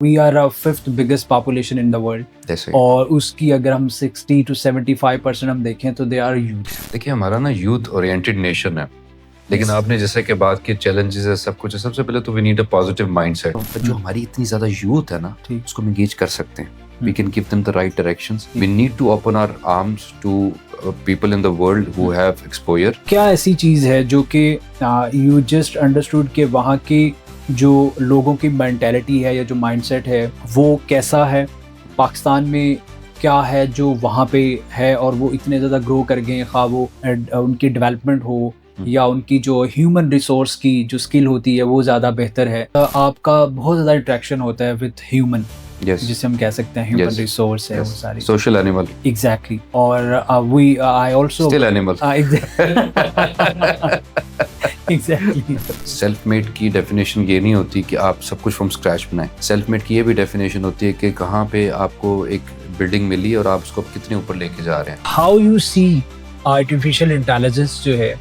We are a fifth biggest population in the world जैसे और उसकी अगर हम 60 to 75% हम देखें तो दे आर यूथ। देखिए हमारा ना यूथ ओरिएंटेड नेशन है, लेकिन आपने जैसे कि बात की चैलेंजेस है सब कुछ है। सबसे पहले तो we need a positive mindset. जो हमारी इतनी ज्यादा यूथ है ना, उसको हम एंगेज कर सकते हैं। We can give them the right directions. We need to open our arms to people in the world who have exposure. क्या ऐसी चीज है जो कि यू जस्ट अंडरस्टूड के वहाँ की जो लोगों की मेंटेलिटी है या जो माइंडसेट है वो कैसा है, पाकिस्तान में क्या है जो वहाँ पे है और वो इतने ज़्यादा ग्रो कर गए, खा वो उनकी डेवलपमेंट हो या उनकी जो ह्यूमन रिसोर्स की जो स्किल होती है वो ज़्यादा बेहतर है। आपका बहुत ज़्यादा इंट्रैक्शन होता है विथ ह्यूमन, जिसे हम कह सकते हैं ह्यूमन रिसोर्स है वो सारी सोशल एनिमल। एग्जैक्टली। और we I also still animal. Exactly. Self made की डेफिनेशन ये नहीं होती कि आप सब कुछ फ्रॉम स्क्रैच बनाएं। सेल्फ मेड की ये भी डेफिनेशन होती है कि कहाँ पे आपको एक बिल्डिंग मिली और आप उसको कितने ऊपर लेके जा रहे हैं। How you see artificial intelligence जो है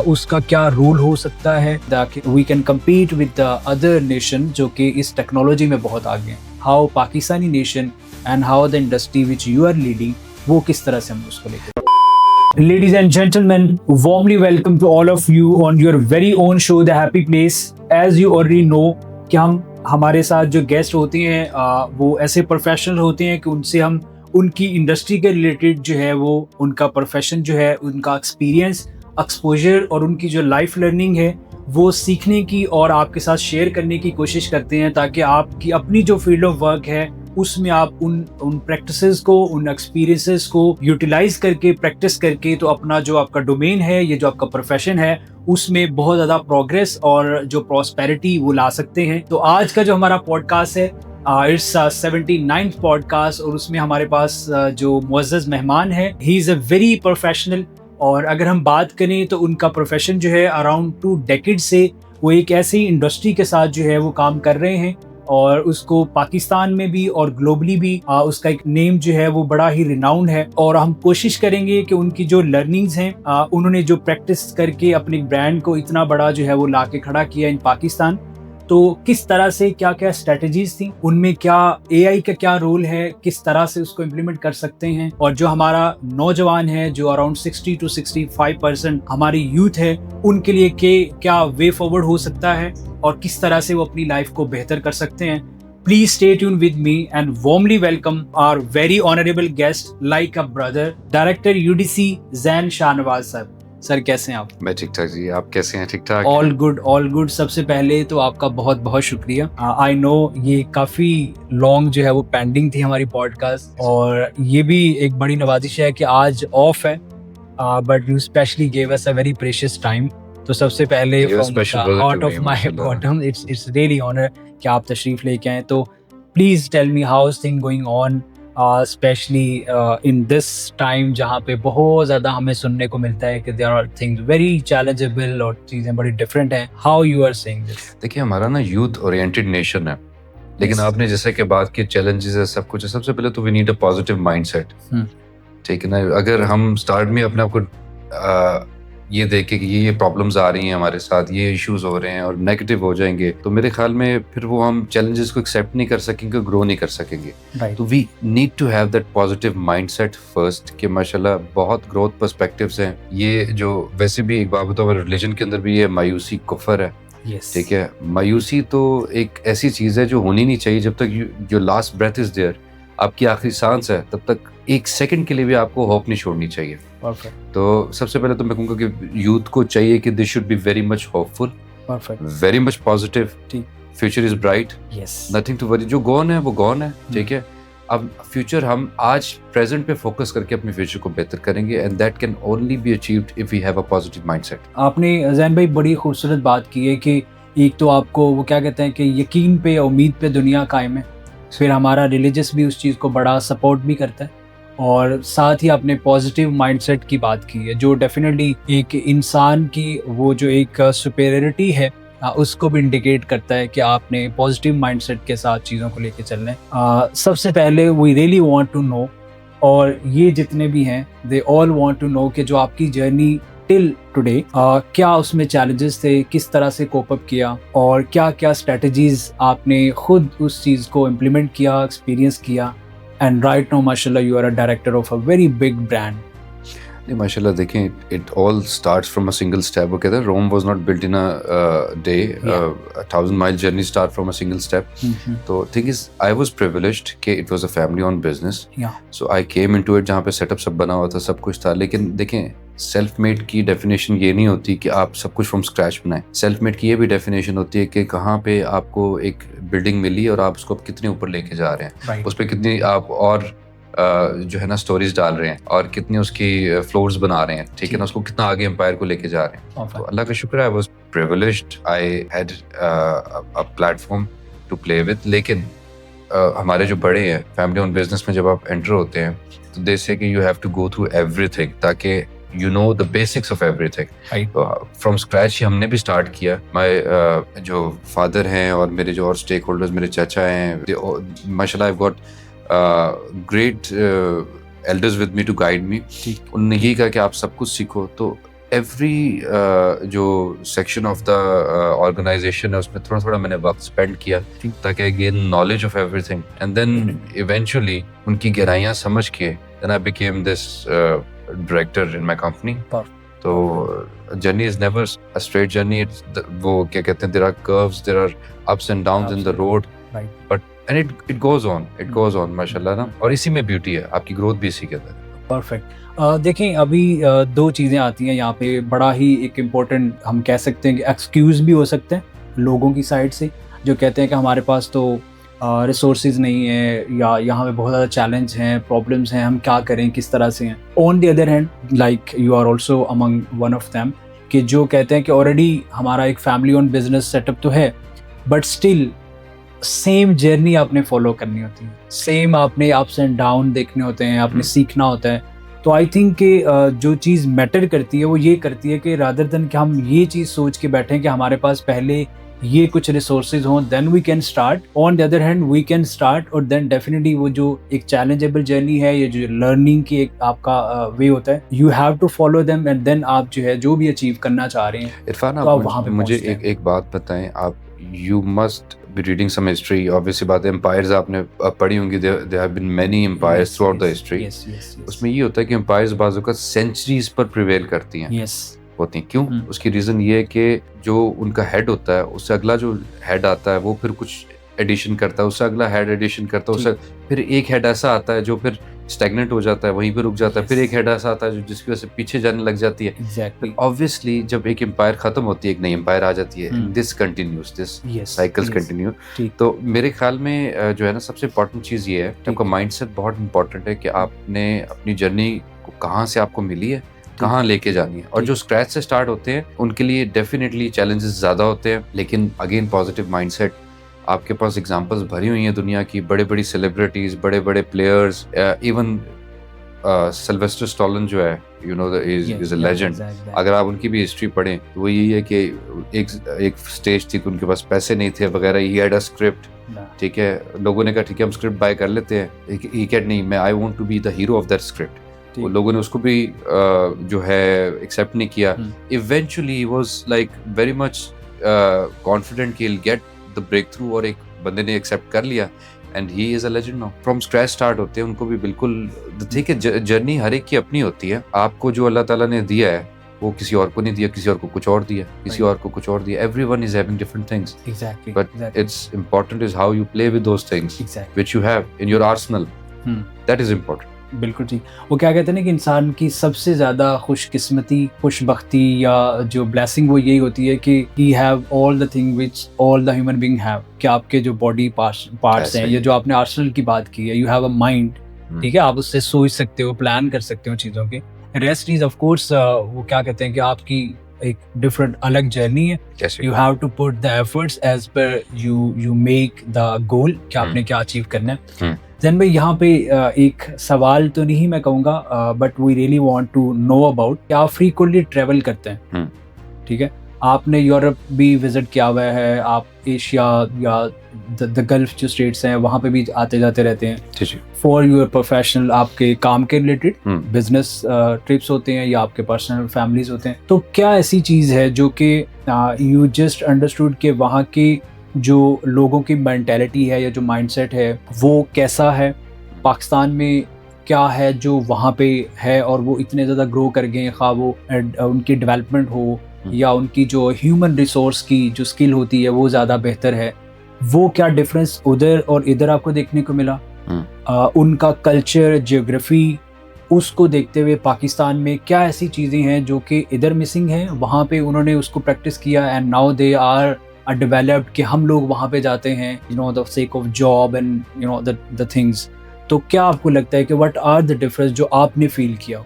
उसका क्या रोल हो सकता है ताकि we can compete with the other nation जो कि इस टेक्नोलॉजी में बहुत आगे हैं। How Pakistani nation and how the industry which you are leading, वो किस तरह से हम उसको लेकर। Ladies and gentlemen, warmly welcome to all of you on your very own show, The Happy Place. As you already know कि हमारे साथ जो गेस्ट होते हैं वो ऐसे प्रोफेशनल होते हैं कि उनसे हम उनकी इंडस्ट्री के रिलेटेड जो है वो उनका प्रोफेशन जो है, उनका एक्सपीरियंस, एक्सपोजर और उनकी जो लाइफ लर्निंग है वो सीखने की और आपके साथ शेयर करने की कोशिश करते हैं ताकि आपकी अपनी जो फील्ड ऑफ वर्क है उसमें आप उन प्रैक्टिसेस को, उन एक्सपीरियंसेस को यूटिलाइज करके, प्रैक्टिस करके तो अपना जो आपका डोमेन है, ये जो आपका प्रोफेशन है उसमें बहुत ज़्यादा प्रोग्रेस और जो प्रॉस्पेरिटी वो ला सकते हैं। तो आज का जो हमारा पॉडकास्ट है इट्स 79th पॉडकास्ट और उसमें हमारे पास जो मुअज़्ज़ज़ मेहमान है, he is a very professional. और अगर हम बात करें तो उनका प्रोफेशन जो है अराउंड 2 डेकेड से वो एक ऐसी इंडस्ट्री के साथ जो है वो काम कर रहे हैं और उसको पाकिस्तान में भी और ग्लोबली भी उसका एक नेम जो है वो बड़ा ही रिनाउंड है। और हम कोशिश करेंगे कि उनकी जो लर्निंग्स हैं, उन्होंने जो प्रैक्टिस करके अपने ब्रांड को इतना बड़ा जो है वो ला के खड़ा किया इन पाकिस्तान, तो किस तरह से क्या क्या स्ट्रेटजीज थी, उनमें क्या एआई का क्या रोल है, किस तरह से उसको इम्प्लीमेंट कर सकते हैं। और जो हमारा नौजवान है जो अराउंड 60 to 65% हमारी यूथ है, उनके लिए क्या वे फॉरवर्ड हो सकता है और किस तरह से वो अपनी लाइफ को बेहतर कर सकते हैं। Please stay tune with me and warmly welcome our very honourable guest like a brother, director UDC Zain Shahnawaz साहब। सर कैसे हैं आप? मैं ठीक ठाक जी, आप कैसे हैं? ठीक ठाक। All good, all good. सबसे पहले तो आपका बहुत बहुत शुक्रिया। आई नो ये काफ़ी लॉन्ग जो है वो पेंडिंग थी हमारी पॉडकास्ट और ये भी एक बड़ी नवाजिश है कि आज ऑफ है, but you specially gave us a very precious time. तो सबसे पहले out of my bottom it's really honour कि आप तशरीफ लेके आए। तो please tell me how is thing going on, specially in this time जहाँ पे बहुत ज़्यादा हमें सुनने को मिलता है कि there are things very challengeable और चीज़ें बड़ी डिफरेंट हैं। How you are saying this? देखिए हमारा ना यूथ ओरिएंटेड नेशन है, लेकिन आपने जैसे कि बात की चैलेंजेस है सब कुछ है। सबसे पहले तो we need a positive mindset, ठीक है ना। अगर हम स्टार्ट में अपने आप को ये देखे कि ये प्रॉब्लम्स आ रही हैं हमारे साथ, ये इश्यूज हो रहे हैं और नेगेटिव हो जाएंगे, तो मेरे ख्याल में फिर वो हम चैलेंजेस को एक्सेप्ट नहीं कर सकेंगे, ग्रो नहीं कर सकेंगे। तो we need to have that positive mindset first कि माशाल्लाह बहुत ग्रोथ पर्सपेक्टिव्स हैं। ये जो वैसे भी एक बात बताओ, रिलीजन के अंदर भी ये मायूसी कुफर है, ठीक है। मायूसी तो एक ऐसी चीज है जो होनी नहीं चाहिए। जब तक जो लास्ट ब्रेथ इज देयर, आपकी आखिरी सांस है, तब तक एक सेकंड के लिए भी आपको होप नहीं छोड़नी चाहिए। तो सबसे पहले तो मैं कहूँगा कि यूथ को चाहिए कि they should be very much hopeful, very much positive. Future is bright, nothing to worry. जो गॉन है वो गॉन है, ठीक है। अब फ्यूचर हम आज प्रेजेंट पे फोकस करके अपने फ्यूचर को बेहतर करेंगे and that can only be achieved if we have a positive mindset. आपने ज़ैन भाई बड़ी खूबसूरत बात की है कि एक तो आपको वो क्या कहते हैं कि यकीन पे, उम्मीद पे दुनिया कायम है, फिर हमारा रिलीजियस भी उस चीज़ को बड़ा सपोर्ट भी करता है और साथ ही आपने पॉजिटिव माइंडसेट की बात की है जो डेफिनेटली एक इंसान की वो जो एक सुपेरियरिटी है उसको भी इंडिकेट करता है कि आपने पॉजिटिव माइंडसेट के साथ चीज़ों को लेके चलना है। सबसे पहले we really want to know, और ये जितने भी हैं they all want to know कि जो आपकी जर्नी टिल टुडे क्या उसमें चैलेंजेस थे, किस तरह से कोप अप किया और क्या क्या स्ट्रेटजीज आपने खुद उस चीज को इम्प्लीमेंट किया, एक्सपीरियंस किया, एंड राइट नाउ माशाल्लाह you are a director of a very big brand. नहीं माशाल्लाह देखें, it all starts from a single step. वो कहते हैं Rome was not built in a day, 1000-mile journey start from a single step. तो thing is I was privileged कि it was a family on business, so I came into it जहाँ पे setup सब बना हुआ था, सब कुछ था। लेकिन देखें, सेल्फ मेड की डेफिनेशन ये नहीं होती कि आप सब कुछ फ्रॉम स्क्रैच बनाएं। सेल्फ मेड की ये भी डेफिनेशन होती है कि कहाँ पे आपको एक बिल्डिंग मिली और आप उसको कितने ऊपर लेके जा रहे हैं, उस पर कितनी आप और जो है ना स्टोरीज डाल रहे हैं और कितनी उसकी फ्लोर्स बना रहे हैं, ठीक है ना, उसको कितना आगे एम्पायर को लेके जा रहे हैं। तो अल्लाह का शुक्र है, I was privileged, I had a platform to play with. लेकिन हमारे जो बड़े हैं फैमिली ऑन बिजनेस में, जब आप एंटर होते हैं तो दे से कि you have to go through everything, ताकि you know the basics of everything. From scratch ही हमने भी स्टार्ट किया। माय जो फादर हैं और मेरे जो और स्टेक होल्डर्स, मेरे चाचा हैं, माशाल्लाह I got great elders with me to guide me. उन्होंने यही कहा कि आप सब कुछ सीखो। तो एवरी जो सेक्शन ऑफ द ऑर्गेनाइजेशन है उसमें थोड़ा थोड़ा मैंने वक्त स्पेंड किया ताकि I gain knowledge of everything, and then eventually उनकी गहराइयाँ समझ के then I became this director in my company. तो journey is never a straight journey, वो क्या कहते हैं, there are curves, there are ups and downs in the road, but and it goes on माशाल्लाह ना। और इसी में ब्यूटी है, आपकी ग्रोथ भी इसी के अंदर है। परफेक्ट। देखें अभी दो चीज़ें आती हैं यहाँ पे, बड़ा ही एक इम्पोर्टेंट हम कह सकते हैं कि एक्सक्यूज़ भी हो सकते हैं लोगों की साइड से, जो कहते हैं कि हमारे पास तो रिसोर्सेज नहीं है या यहाँ पे बहुत ज़्यादा चैलेंज हैं, प्रॉब्लम्स हैं, हम क्या करें, किस तरह से हैं। On the other hand, like you are also among one of them, कि जो कहते हैं कि ऑलरेडी हमारा एक फैमिली ऑन बिजनेस सेटअप तो है, बट स्टिल सेम जर्नी आपने फॉलो करनी होती है, सेम आपने अप्स एंड डाउन देखने होते हैं, आपने सीखना होता है। तो आई थिंक कि जो चीज़ मैटर करती है वो ये करती है कि रादर देन कि हम ये चीज़ सोच के बैठें कि हमारे पास पहले ये कुछ रिसोर्सेज हों then we can start, on the other hand we can start, और देन डेफिनेटली वो जो एक चैलेंजेबल जर्नी है, ये जो लर्निंग की एक आपका वे होता है, you have to follow them, and then आप जो है जो भी अचीव करना चाह रहे हैं इरफान, तो आप वहाँ पे मुझे एक बात बताएं, आप you must be reading some history, obviously बात है, empires आपने पढ़ी होंगी, there have been many empires throughout the history। उसमें ये होता है कि empires बाजू का centuries पर prevail करती हैं, होती हैं। क्यों? उसकी रीज़न ये है कि जो उनका हेड होता है उससे अगला जो हेड आता है वो फिर कुछ एडिशन करता है, उससे अगला हेड एडिशन करता है, उससे फिर एक हेड ऐसा आता है जो फिर स्टैग्नेंट हो जाता है, वहीं पे रुक जाता है, फिर एक हेड ऐसा आता है जो जिसकी वजह से पीछे जाने लग जाती है। Exactly. ऑब्वियसली जब एक एम्पायर खत्म होती है, एक नई एम्पायर आ जाती है, this continuous, this cycles continue. तो मेरे ख्याल में जो है ना, सबसे इम्पोर्टेंट चीज़ ये है कि आपका माइंडसेट बहुत इंपॉर्टेंट है कि आपने अपनी जर्नी को कहाँ से आपको मिली है, कहाँ लेके जानी है। और जो स्क्रैच से स्टार्ट होते हैं उनके लिए डेफिनेटली चैलेंजेस ज़्यादा होते हैं, लेकिन अगेन पॉजिटिव माइंडसेट। आपके पास एग्जांपल्स भरी हुई हैं दुनिया की, बड़े बड़ी सेलिब्रिटीज, बड़े बड़े प्लेयर्स, इवन सिल्वेस्टर स्टैलोन जो है, you know, is a legend. अगर आप उनकी भी हिस्ट्री पढ़ें तो वो यही है कि एक स्टेज थी कि उनके पास पैसे नहीं थे वगैरह, ही हैड अ स्क्रिप्ट, ठीक है, लोगों ने कहा ठीक है हम स्क्रिप्ट बाय कर लेते हैं, ही कैड नहीं, मैं I want to be the hero of that script. वो लोगों ने उसको भी जो है एक्सेप्ट नहीं किया। Eventually he was like very much confident कि he will get the breakthrough, और एक बंदे ने एक्सेप्ट कर लिया, and he is a legend now. From scratch start होते हैं उनको भी बिल्कुल, ठीक है, जर्नी हर एक की अपनी होती है। आपको जो अल्लाह ताला ने दिया है वो किसी और को नहीं दिया, किसी और को कुछ और दिया, किसी और को कुछ और दिया। Everyone is having different things, but it's important is how you play with those things which you have in your Arsenal, that is important. बिल्कुल ठीक। वो क्या कहते हैं ना कि इंसान की सबसे ज़्यादा खुशकिस्मती, खुशबख्ती या जो ब्लेसिंग वो यही होती है कि he have all the thing which all the human being have, कि आपके जो बॉडी पार्ट्स हैं, या जो आपने आर्सेनल की बात की है, यू हैव अ माइंड, ठीक है, आप उससे सोच सकते हो, प्लान कर सकते हो चीज़ों के। रेस्ट इज ऑफ कोर्स वो क्या कहते हैं कि आपकी एक डिफरेंट अलग जर्नी है। You have to put the efforts as per you make the goal कि आपने क्या अचीव करना है। जैन भाई, यहाँ पे एक सवाल तो नहीं मैं कहूँगा, but we really want to know about, क्या आप फ्रीक्वेंटली ट्रेवल करते हैं? ठीक है, आपने यूरोप भी विजिट किया हुआ है, आप एशिया या द गल्फ जो स्टेट्स हैं वहाँ पे भी आते जाते रहते हैं जी जी फॉर योर प्रोफेशनल, आपके काम के रिलेटेड हम्म। बिजनेस ट्रिप्स होते हैं या आपके पर्सनल फैमिलीज होते हैं। तो क्या ऐसी चीज़ है जो कि यू जस्ट अंडरस्टूड कि वहाँ की जो लोगों की मेंटेलिटी है या जो माइंडसेट है वो कैसा है, पाकिस्तान में क्या है जो वहाँ पे है और वो इतने ज़्यादा ग्रो कर गए, खा वो उनकी डेवलपमेंट हो या उनकी जो ह्यूमन रिसोर्स की जो स्किल होती है वो ज़्यादा बेहतर है, वो क्या डिफरेंस उधर और इधर आपको देखने को मिला? उनका कल्चर, जियोग्राफी, उसको देखते हुए पाकिस्तान में क्या ऐसी चीज़ें हैं जो कि इधर मिसिंग हैं, वहाँ पे उन्होंने उसको प्रैक्टिस किया and now they are developed कि हम लोग वहाँ पे जाते हैं you know the sake of job and you know the things. तो क्या आपको लगता है कि व्हाट आर द डिफरेंस जो आपने फील किया?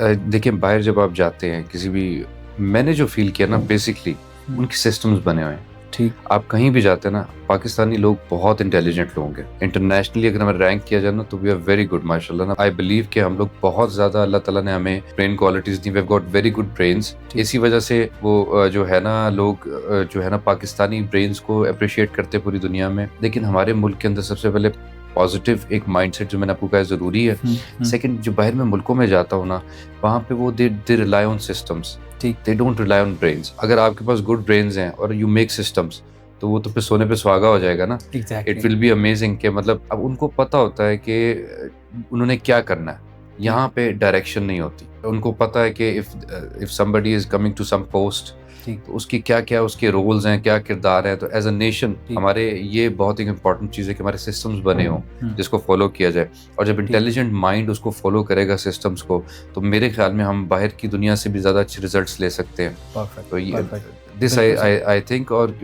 देखिए, बाहर जब आप जाते हैं किसी भी, मैंने जो फील किया ना, बेसिकली उनके सिस्टम्स बने हुए हैं। ठीक। आप कहीं भी जाते हैं ना, पाकिस्तानी लोग बहुत इंटेलिजेंट लोग हैं। इंटरनेशनली अगर हमें रैंक किया जाए ना तो वी आर वेरी गुड माशाल्लाह ना। आई बिलीव कि हम लोग बहुत ज़्यादा, अल्लाह ताला ने हमें ब्रेन क्वालिटीज़ दी, we have got very good brains. इसी वजह से वो जो है ना, लोग जो है ना पाकिस्तानी ब्रेन्स को अप्रिशिएट करते हैं पूरी दुनिया में। लेकिन हमारे मुल्क के अंदर सबसे पहले पॉजिटिव एक माइंडसेट जो मैंने आपको कहा ज़रूरी है। सेकंड, जो बाहर में मुल्कों में जाता हूँ ना, वहाँ पे वो they rely on systems, they don't rely on brains. अगर आपके पास गुड ब्रेन्स हैं और यू मेक सिस्टम्स, तो वो तो फिर सोने पे सुहागा हो जाएगा ना। इट विल बी अमेजिंग कि मतलब अब उनको पता होता है कि उन्होंने क्या करना है। यहाँ पे डायरेक्शन नहीं होती। उनको पता है कि if somebody is coming to some post, तो उसकी क्या क्या उसके रोल्स हैं, क्या किरदार है। तो एज अ नेशन हमारे ये बहुत ही इंपॉर्टेंट चीज़ है कि हमारे सिस्टम्स बने हों जिसको फॉलो किया जाए। और जब इंटेलिजेंट माइंड उसको फॉलो करेगा सिस्टम्स को, तो मेरे ख्याल में हम बाहर की दुनिया से भी ज़्यादा अच्छे रिजल्ट्स ले सकते हैं। तो ये दिस आई थिंक, और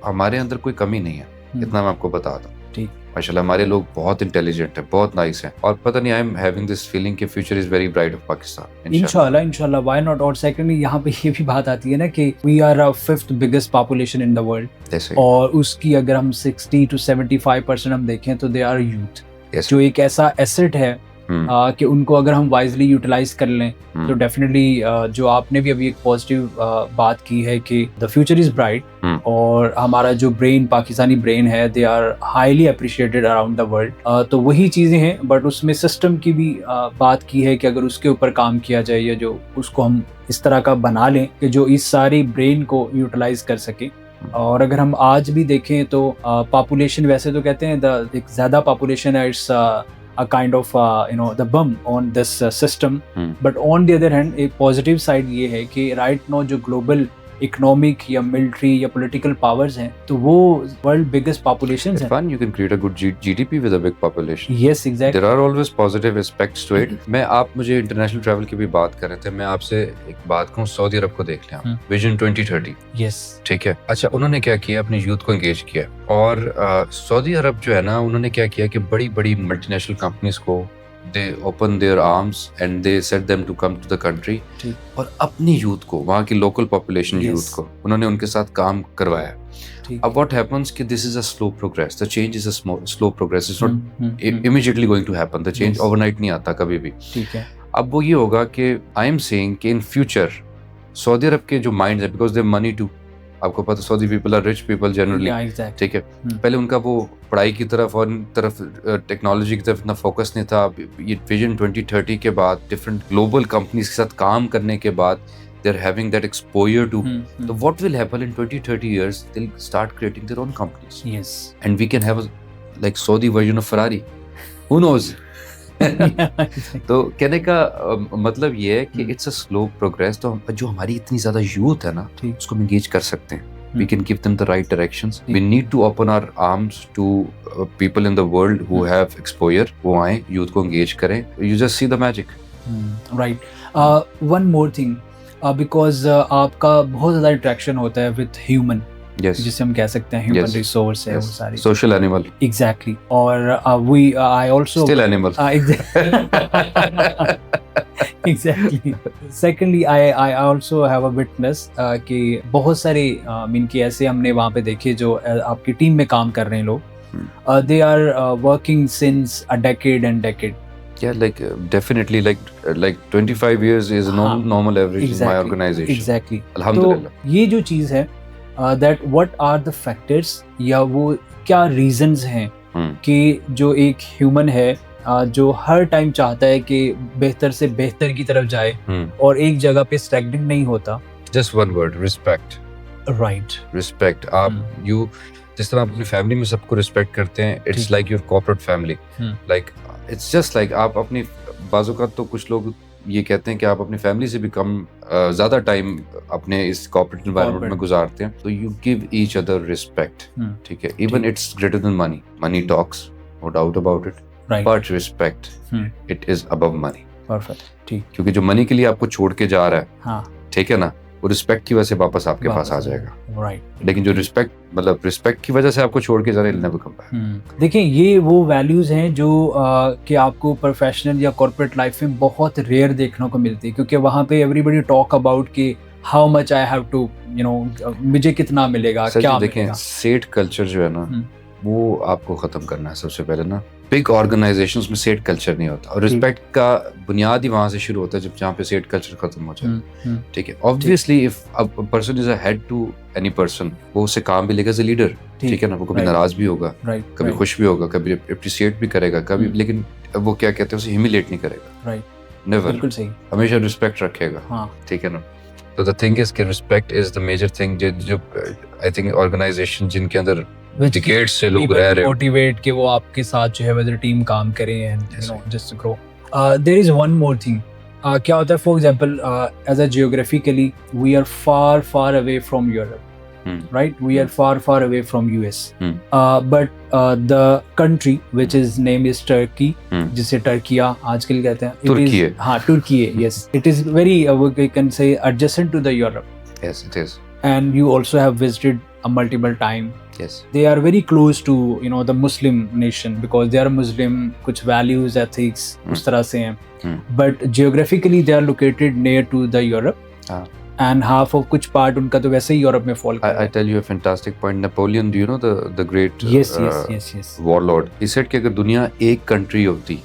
हमारे अंदर कोई कमी नहीं है, इतना मैं आपको बता दूं। ठीक, माशाल्लाह हमारे लोग बहुत इंटेलिजेंट हैं, बहुत नाइस हैं, और पता नहीं, I am having this feeling कि future is very bright of Pakistan. इंशाल्लाह व्हाई नॉट। और सेकंडली यहाँ पे ये भी बात आती है ना कि we are fifth biggest population in the world, और उसकी अगर हम 60 to 75% हम देखें तो दे आर यूथ, जो एक ऐसा एसेट है कि उनको अगर हम वाइजली यूटिलाइज कर लें तो डेफिनेटली जो आपने भी अभी एक पॉजिटिव बात की है कि द फ्यूचर इज ब्राइट, और हमारा जो ब्रेन, पाकिस्तानी ब्रेन है, they are highly appreciated around the world. तो वही चीज़ें हैं, बट उसमें सिस्टम की भी बात की है कि अगर उसके ऊपर काम किया जाए या जो उसको हम इस तरह का बना लें कि जो इस सारी ब्रेन को यूटिलाइज कर सके। और अगर हम आज भी देखें तो पॉपुलेशन, वैसे तो कहते हैं एक ज़्यादा पॉपुलेशन है, it's a kind of the bum on this system, but on the other hand एक positive side ये है कि right now जो global इकोनॉमिक या मिलिट्री या पॉलिटिकल पावर्स हैं, तो वो वर्ल्ड बिगेस्ट पॉपुलेशंस हैं। Fun, you can create a good GDP with a big population. Yes, exactly. There are always positive aspects to it. आप मुझे इंटरनेशनल ट्रैवल की भी बात कर रहे थे, मैं आपसे एक बात कहूँ, सऊदी अरब को देख लें, विजन 2030। Yes. ठीक है। अच्छा, उन्होंने क्या किया, अपने यूथ को एंगेज किया, और सऊदी अरब जो है ना, उन्होंने क्या किया कि बड़ी बड़ी मल्टीनेशनल कंपनीज को they open their arms and they set them to come to the country, और अपनी यूथ को, वहाँ की लोकल पॉपुलेशन यूथ को उन्होंने उनके साथ काम करवाया। अब what happens कि this is a slow progress, the change is a slow progress, it's not immediately going to happen, the change overnight नहीं आता कभी भी। ठीक है। अब वो ये होगा कि I am saying कि in future सऊदी अरब के जो माइंड्स है, because they have money to, आपको पता, Saudi people are rich people generally, ठीक है। पहले उनका वो पढ़ाई की तरफ और तरफ टेक्नोलॉजी की तरफ इतना फोकस नहीं था। ये विजन 2030 के बाद डिफरेंट ग्लोबल कंपनीज के साथ काम करने के बाद they are having that exposure to, तो what will happen in 20-30 years, they will start creating their own companies, yes, and we can have like Saudi version of Ferrari, who knows. तो कहने का मतलब ये है कि इट्स अ स्लो प्रोग्रेस। तो जो हमारी इतनी ज्यादा यूथ है ना, उसको हम एंगेज कर सकते हैं। We can give them the right directions. We need to open our arms to people in the world who have exposure, वो आए, youth को engage करें। You just see the magic. Right. One more thing, because आपका बहुत ज़्यादा interaction होता है with human, yes, जिसे हम कह सकते हैं ह्यूमन रिसोर्स है, वो सारी सोशल एनिमल, एग्जैक्टली। और I also still animal, exactly. Secondly I also have a witness कि बहुत सारे मीन कि ऐसे हमने वहाँ पे देखे जो आपकी टीम में काम कर रहे हैं लोग, they are working since a decade and decade. Yeah, like definitely like 25 years is a normal average in my organization. Exactly. Alhamdulillah. तो ये जो चीज़ है that what are the factors या वो क्या रीजंस हैं कि जो एक ह्यूमन है जो हर टाइम चाहता है कि बेहतर से बेहतर की तरफ जाए और एक जगह पे स्टैग्नेंट नहीं होता. Just one word, respect. Right. Respect. आप यू जिस तरह आप अपनी फैमिली में सबको रिस्पेक्ट करते हैं, it's like your corporate family. Like it's just like आप अपनी बाजू का तो कुछ लोग ये कहते हैं कि आप अपनी फैमिली से भी कम ज्यादा टाइम अपने इस कॉर्पोरेट एनवायरनमेंट में गुजारते हैं, तो you give each other respect. ठीक है, even it's greater than money. Money talks, no doubt about it, but respect it is above money. Perfect. ठीक. क्योंकि जो मनी के लिए आपको छोड़ के जा रहा है, हाँ, ठीक है ना, वो रिस्पेक्ट की वजह से वापस आपके पास आ जाएगा. राइट. लेकिन जो रिस्पेक्ट की वजह से आपको छोड़ के जा रहे हैं, नेवर कम बैक. देखिए, ये वो वैल्यूज हैं जो कि आपको प्रोफेशनल या कॉर्पोरेट लाइफ में बहुत रेयर देखने को मिलती है, क्योंकि वहाँ पे एवरीबॉडी टॉक अबाउट कि how much I have to मुझे कितना मिलेगा, क्या देखें, सेठ कल्चर जो है ना, वो आपको खत्म करना है सबसे पहले ना. बिग ऑर्गेनाइजेशंस में सेठ कल्चर नहीं होता, और रिस्पेक्ट का बुनियाद ही वहां से शुरू होता है जब जहाँ पे सेठ कल्चर खत्म हो जाए. ठीक है, obviously if a person is a head to any person, वो उससे काम भी लेगा एज अ लीडर. ठीक है ना, वो कभी नाराज भी होगा, कभी खुश भी होगा, कभी अप्रिशिएट भी करेगा, कभी, लेकिन वो क्या कहते हैं, उसे ह्यूमिलेट नहीं करेगा. नेवर. बिल्कुल सही. हमेशा रिस्पेक्ट रखेगा. ठीक है ना. तो द थिंग इज कि respect is the major thing जो आई थिंक ऑर्गेनाइजेशन जिनके अंदर डिकेड्स से लोग रह रहे हैं, मोटिवेट कि वो आपके साथ जो है वेदर टीम काम करे and you know just to grow. There is one more thing. क्या होता है, for example as a geographically we are far away from Europe, right? We are far away from US. But the country which is name is Turkey, जिसे Türkiye आजकल कहते हैं. तुर्की है. हाँ, तुर्की है. Yes, it is very we can say adjacent to the Europe. Yes, it is. And you also have visited a multiple time. Yes. They are very close to the Muslim nation because they are Muslim. कुछ values, ethics उस तरह से हैं. But geographically they are located near to the Europe. And half of कुछ part उनका तो वैसे ही Europe में fall कर रहा है. I tell you a fantastic point. Napoleon, do you know the great yes. warlord? He said कि अगर दुनिया एक country होती,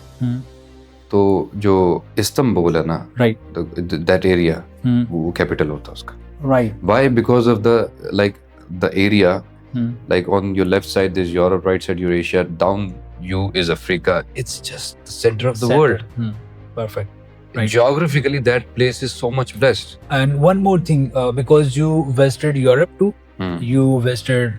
तो जो इस्तांबुल है ना, right, that area, वो capital होता उसका. Right. Why? Because of the area, like on your left side there's Europe, right side Eurasia, down you is Africa. It's just the center of the world. Perfect. Right. Geographically, that place is so much blessed. And one more thing, because you visited Europe too, you visited,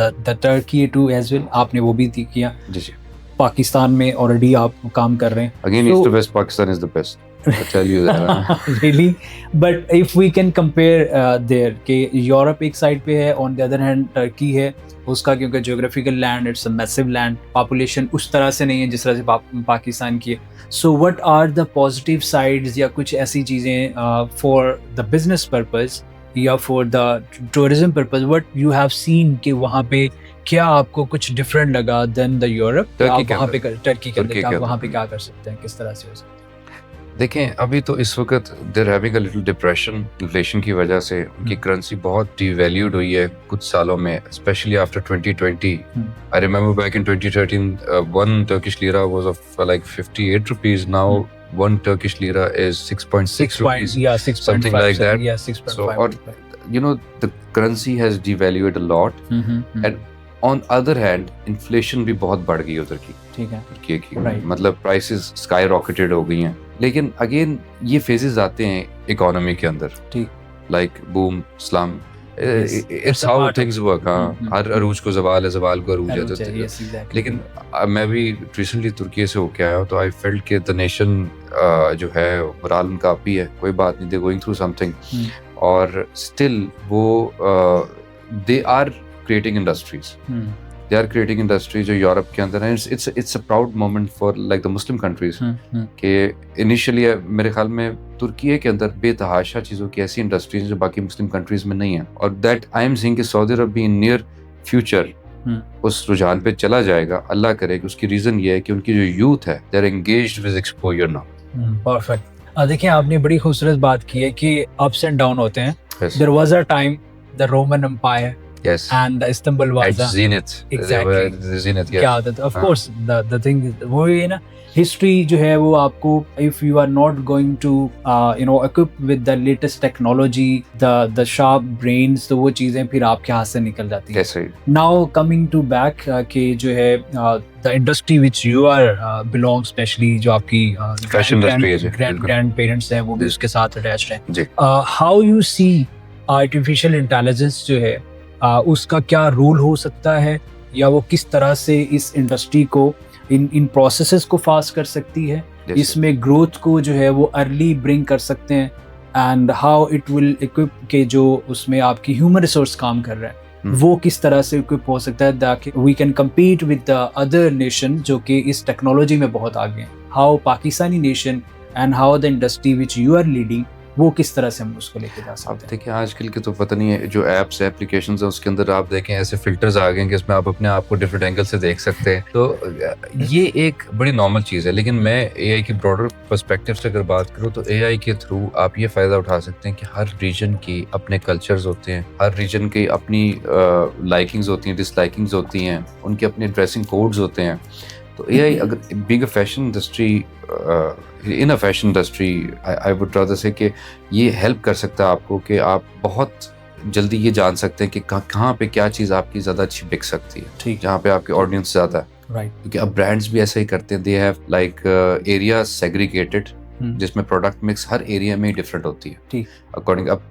the Turkey too as well. आपने वो भी किया. जी. पाकिस्तान में already आप काम कर रहे हैं. Again, East to West Pakistan is the best. I tell you that. Really, but if we can compare there, कि यूरोप एक साइड पे है, on the other hand Turkey है, उसका क्योंकि geographical land, it's a massive land, population उस तरह से नहीं है जिस तरह से पाकिस्तान की है. So what are the positive sides या कुछ ऐसी चीजें for the business purpose या for the tourism purpose, what you have seen कि वहाँ पे क्या आपको कुछ different लगा than the Europe? टर्की के अंदर आप वहाँ पे क्या कर सकते हैं, किस तरह से हो सकता है? देखें, अभी तो इस वक्त they're having a little depression, inflation की वजह से उनकी करेंसी बहुत डिवैल्यूड हुई है कुछ सालों में, specially after 2020. I remember back in 2013 one Turkish lira was of like 58 rupees. Now one Turkish lira is 6.6 rupees. Yeah, 6.5. Something like that. Yeah, 6.5. So, or, the currency has devalued a lot. And on other hand, inflation भी बहुत बढ़ गई उधर की. ठीक है. तुर्की की. मतलब prices sky rocketed हो गई हैं. लेकिन again ये phases आते हैं इकोनॉमी के अंदर. ठीक. Like boom, slum. It's how things work. हाँ, हर अरूज को ज़वाल है, ज़वाल को अरूज है. लेकिन मैं भी रिसेंटली तुर्की से होके आया हूँ, तो आई फेल्ट कि द नेशन जो है मोरल उनका आप ही है, कोई बात नहीं, दे गोइंग थ्रू समथिंग, और स्टिल वो they are creating industries. They are creating industries जो यूरोप के अंदर है. It's a proud moment for like the Muslim countries कि इनिशियली मेरे ख्याल में तुर्की के अंदर बेतहाशा चीज़ों की ऐसी इंडस्ट्रीज जो बाकी मुस्लिम कंट्रीज में नहीं है, और दैट आई एम सीइंग कि सऊदी अरब भी इन नियर फ्यूचर उस रुझान पे चला जाएगा. अल्लाह करे कि उसकी रीजन ये है कि उनकी जो यूथ है they are engaged with exposure now. Perfect. देखिए, आपने बड़ी खूबसूरत बात की है कि अप्स एंड डाउन होते हैं. Yes. There was a time the Roman Empire Yes. and the Istanbul At Vaza. Zenith. They were Exactly. at the Zenith, yes. क्या of हाँ. course the thing is वो ये ना हिस्ट्री जो है वो आपको if you are not going to equip with the latest technology the sharp brains तो वो चीजें फिर आपके हाथ से निकल जाती हैं. Yes, right. Now coming to back के जो है the industry which you are belong, especially जो आपकी Fashion industry है जी, बिल्कुल. grandparents हैं वो भी जी. उसके साथ attached हैं. जी. How you see artificial intelligence जो है उसका क्या रोल हो सकता है या वो किस तरह से इस इंडस्ट्री को इन प्रोसेसेस को फास्ट कर सकती है, Yes, इसमें ग्रोथ को जो है वो अर्ली ब्रिंग कर सकते हैं, and how it will equip के जो उसमें आपकी ह्यूमन रिसोर्स काम कर रहा है वो किस तरह से इक्विप हो सकता है ताकि we can compete with the other nation जो कि इस टेक्नोलॉजी में बहुत आगे हैं. How Pakistani nation and how the industry which you are leading वो किस तरह से हम उसको लेके जा अब सकते हैं. देखिए आजकल के तो पता नहीं है जो एप्स एप्लीकेशंस हैं उसके अंदर आप देखें ऐसे फिल्टर्स आ गए हैं कि इसमें आप अपने आप को डिफरेंट एंगल से देख सकते हैं. तो ये एक बड़ी नॉर्मल चीज़ है. लेकिन मैं एआई की ब्रॉडर पर्सपेक्टिव से अगर बात करूँ तो एआई के थ्रू आप ये फ़ायदा उठा सकते हैं कि हर रीजन की अपने कल्चर्स होते हैं, हर रीजन की अपनी लाइकिंग्स होती हैं, डिसलाइकिंग्स होती हैं, उनके अपने ड्रेसिंग कोड्स होते हैं. तो एआई अगर being a fashion industry in a fashion industry I would rather से कि ये हेल्प कर सकता है आपको कि आप बहुत जल्दी ये जान सकते हैं कि कहाँ पे क्या चीज़ आपकी ज़्यादा अच्छी बिक सकती है, ठीक. जहाँ पे आपकी ऑडियंस ज़्यादा है. राइट. क्योंकि अब ब्रांड्स भी ऐसा ही करते हैं. They have like area segregated जिसमें प्रोडक्ट मिक्स हर एरिया में डिफरेंट होती है. ठीक. अकॉर्डिंग अब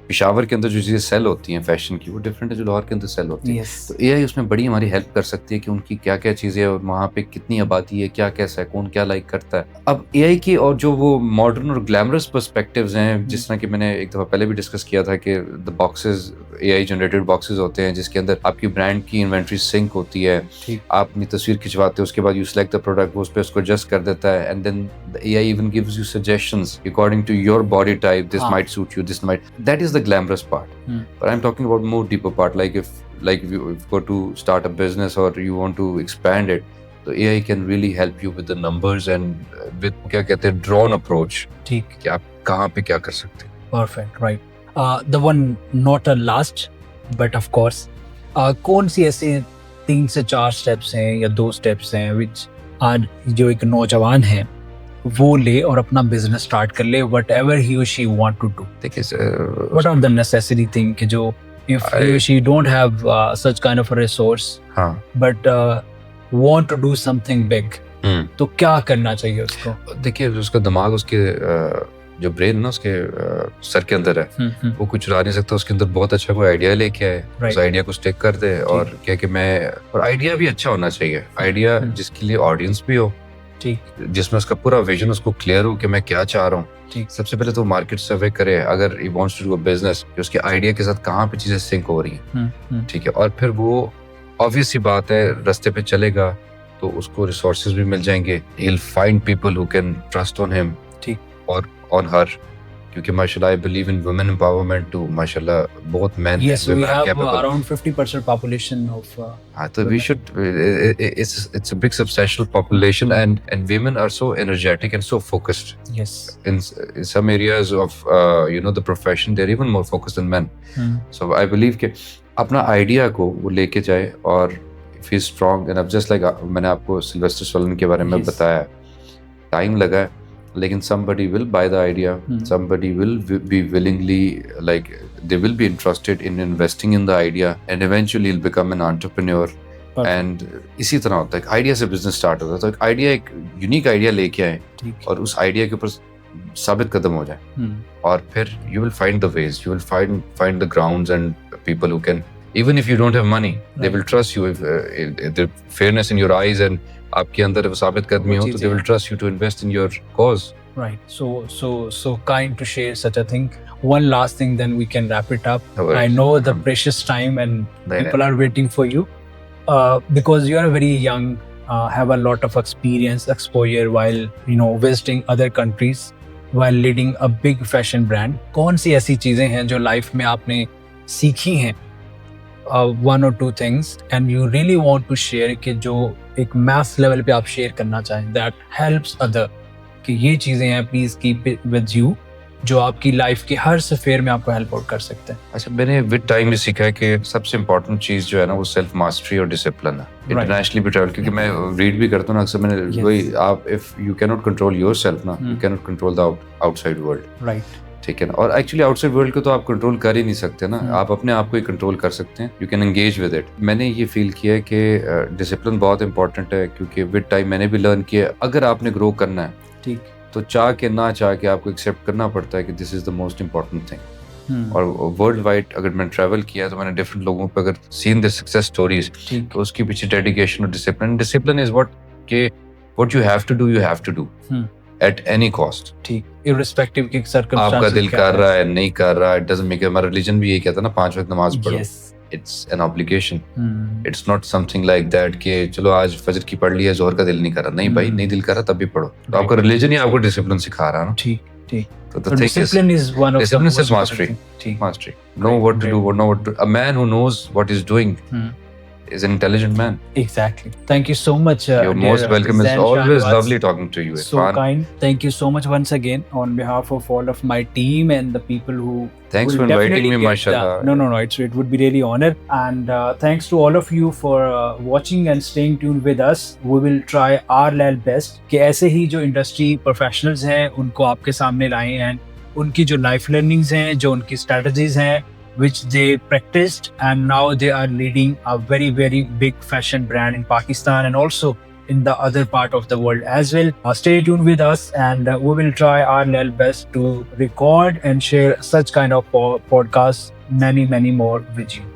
पेशावर के अंदर जो चीज़ें सेल होती हैं फैशन की वो डिफरेंट है जो लाहौर के अंदर सेल होती है. Yes. तो एआई उसमें बड़ी हमारी हेल्प कर सकती है कि उनकी क्या क्या चीज़ें और वहाँ पे कितनी आबादी है, क्या कैसा है, कौन क्या लाइक करता है. अब एआई की और जो वो मॉडर्न और ग्लैमरस पर्सपेक्टिव्स हैं जिस तरह कि मैंने एक दफ़ा पहले भी डिस्कस किया था कि the boxes AI generated boxes होते हैं जिसके अंदर आपकी ब्रांड की इन्वेंट्री सिंक होती है. ठीक. आप अपनी तस्वीर खिंचवाते हो, उसके बाद यू सेलेक्ट द प्रोडक्ट, वो उस पर उसको एडजस्ट कर देता है and then the AI even gives you suggestions according to your body type. This might suit you, this might. That is the glamorous part. But I'm talking about more deeper part, like if you go to start a business or you want to expand it, so AI can really help you with the numbers and with क्या कहते हैं drawn approach. ठीक. कि आप कहाँ पे क्या कर सकते हैं. Perfect, right. The one not a last, but of course, कौन सी ऐसे 3 से 4 steps हैं या 2 steps हैं which आज जो एक नौजवान है वो ले और अपना बिजनेस स्टार्ट कर ले whatever he or she want to do. देखिए What are the necessary thing कि जो if he or she don't have such kind of a resource हाँ. but want to do something big, तो क्या करना चाहिए उसको? देखिए उसका दिमाग उसके जो ब्रेन ना उसके सर के अंदर है वो कुछ चुरा नहीं सकता. उसके अंदर बहुत अच्छा कोई आइडिया लेके आए, उस आइडिया को स्टिक कर दे और क्या कि मैं और आइडिया भी अच्छा होना चाहिए. आइडिया जिसके लिए ऑडियंस भी हो, ठीक, जिसमें उसका पूरा विजन उसको क्लियर हो कि मैं क्या चाह रहा हूँ. ठीक. सबसे पहले तो मार्केट सर्वे करे अगर he wants to do a business कि उसके आइडिया के साथ कहाँ पे चीजें सिंक हो रही हैं. ठीक है. और फिर वो ऑब्वियस सी बात है रास्ते पे चलेगा तो उसको रिसोर्सेज भी मिल जाएंगे. he'll find people who can trust on him. ठीक. और on her क्योंकि माशाल्लाह I believe in women empowerment too. माशाल्लाह बहुत men yes, and we women are have capable. around 50% population of हाँ, तो we should it's a big substantial population and women are so energetic and so focused. yes. In some areas of the profession they're even more focused than men. So I believe कि अपना idea को वो लेके जाए और if he's strong and अब just like मैंने आपको सिल्वेस्टर स्टैलोन के बारे में Yes. बताया, टाइम लगा है लेकिन somebody will buy the idea. Somebody will be willingly like they will be interested in investing in the idea and eventually he'll become an entrepreneur. And इसी तरह होता है आइडिया से बिजनेस स्टार्ट होता है. तो एक आइडिया एक यूनिक आइडिया लेके आए और उस आइडिया के ऊपर साबित कदम हो जाए और फिर you will find the ways, you will find the grounds and people who can, even if you don't have money, they will trust you if the fairness in your eyes and आपके अंदर वो साबित कदमी हो तो they will trust you to invest in your cause. Right. So kind to share such a thing. One last thing, then we can wrap it up. I know the precious time and people are waiting for you because you are very young, have a lot of experience, exposure while visiting other countries, while leading a big fashion brand. कौन सी ऐसी चीजें हैं जो life में आपने सीखी हैं? One or two things and you really want to share कि जो एक mass level पे आप share करना चाहें that helps other कि ये चीजें हैं please keep it with you जो आपकी लाइफ के हर सफेयर में आपको हेल्प आउट कर सकते हैं? अच्छा, मैंने विद टाइम ये सीखा है कि सबसे इम्पोर्टेंट चीज जो है ना वो सेल्फ मास्टरी और डिसिप्लिन है इंटरनेशनली भी ट्रैवल, क्योंकि मैं रीड भी करता हूँ ना अक्सर, मैंने वही, आप if you can not control yourself ना, you can not control the outside world, right? ठीक है ना। और एक्चुअली आउटसाइड वर्ल्ड को तो आप कंट्रोल कर ही नहीं सकते ना, आप अपने आप को ही कंट्रोल कर सकते हैं, you can engage with it. मैंने ये फील किया है कि डिसिप्लिन बहुत इंपॉर्टेंट है, क्योंकि विद टाइम मैंने भी लर्न किया अगर आपने ग्रो करना है, ठीक, तो चाह के ना चाह के आपको एक्सेप्ट करना पड़ता है कि this is the most important thing. और वर्ल्ड वाइड अगर मैंने ट्रैवल किया तो मैंने डिफरेंट लोगों पे अगर सीन द सक्सेस स्टोरीज, तो उसके पीछे डेडिकेशन और discipline is what you have to do at any cost, ठीक, इररिस्पेक्टिव की सर्कमस्टेंसेस, आपका दिल कर रहा है नहीं कर रहा है, इट डजंट मेक, हमारा रिलीजन भी यही कहता है ना 5 वक्त नमाज पढ़ो, it's an obligation, it's not something like that कि चलो आज फजर की पढ़ लिया, जोहर का दिल नहीं कर रहा, नहीं भाई, नहीं दिल कर रहा तब भी पढ़ो, तो आपका रिलीजन ही आपको डिसिप्लिन सिखा रहा है ना। ठीक, ठीक, तो discipline is one of the most mastery, know what to do, know what to, a man who knows what is doing is an intelligent man. Exactly. Thank you so much. You're most welcome. It's always lovely talking to you. So kind. Thank you so much once again on behalf of all of my team and the people who. Thanks for inviting me, mashallah. No. It would be really honor. And thanks to all of you for watching and staying tuned with us. We will try our level best कि ऐसे ही जो industry professionals हैं उनको आपके सामने लाएं, and उनकी जो life learnings हैं, जो उनकी strategies हैं, which they practiced, and now they are leading a very, very big fashion brand in Pakistan and also in the other part of the world as well. Stay tuned with us, and we will try our level best to record and share such kind of podcasts, many more with you.